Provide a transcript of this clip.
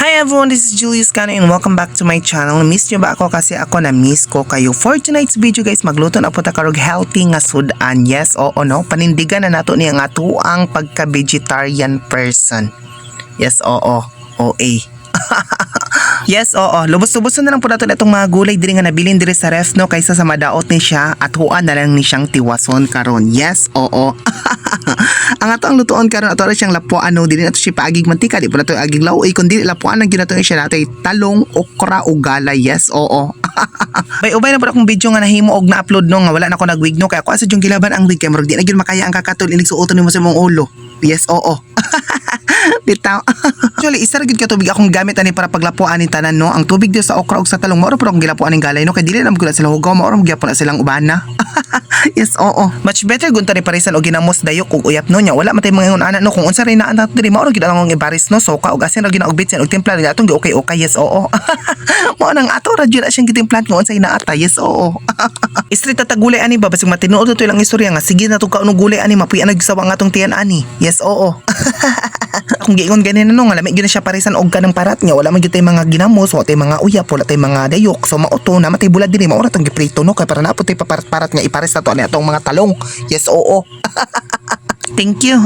Hi everyone, this is Julius Cano and welcome back to my channel. Miss nyo ba ako? Kasi ako na-miss ko kayo. For tonight's video guys, magluto na po ta karog healthy nga sudan. Yes, oo no, panindigan na nato niya nga tuang pagka-vegetarian person. Yes, oo, OA. Yes, oo. Lubos-luboson na lang po nato na itong mga gulay diri nga nabilin diri sa ref no kaysa sa madaot ni siya at huan na lang ni siyang tiwason karon. Yes, oo. Ang ato ang lutuon karon ato ra siyang lapuan no dili nato siya paagig mantika di po nato agig laoy kundi lapuan ang ginato siya natay talong, okra ug galay. Yes, oo. Bay ubay na po akong video nga nahimo og na-upload no nga wala na ko nagwig no kaya ako asa yung gilaban ang wig kay murag di na gyud makaya ang kakatol inig suoton nimo sa imong ulo. Yes, oo. Bitaw. Actually, isa ra gyud ka tubig akong gamit ani para paglapuan ni tanan no. Ang tubig diyo sa okra ug sa talong mao ra pud akong gilapuan ning galay no kay dili na mo sila hugaw mao ra mo gyapon na silang ubana. Yes, oo. Much better gunta ni parisan og ginamos dayok ug uyap no nya wala matay mga ana no kung unsa rin na diri mao ra gyud ang ibaris no soka ug asin ra gyud og bitsin og timpla rin atong okay. Yes, oo. Mao nang ato ra gyud siyang gitimplan kung unsay naata. Yes, oo. Street ta gulay ani ba basig matinuod to lang istorya nga sige na to ka unog gulay ani mapuy anag sawa nga tong tiyan ani. Yes, oo. Kung giingon ganin no nga lami gyud siya parisan og kanang parat nya wala man gyud tay mga ginamos wala tay mga uyap wala tay mga dayok so mauto na matay bulad diri mao ra tong giprito no kay para na pud tay paparat nga ipares na to ani atong mga talong. Yes, oo. Thank you.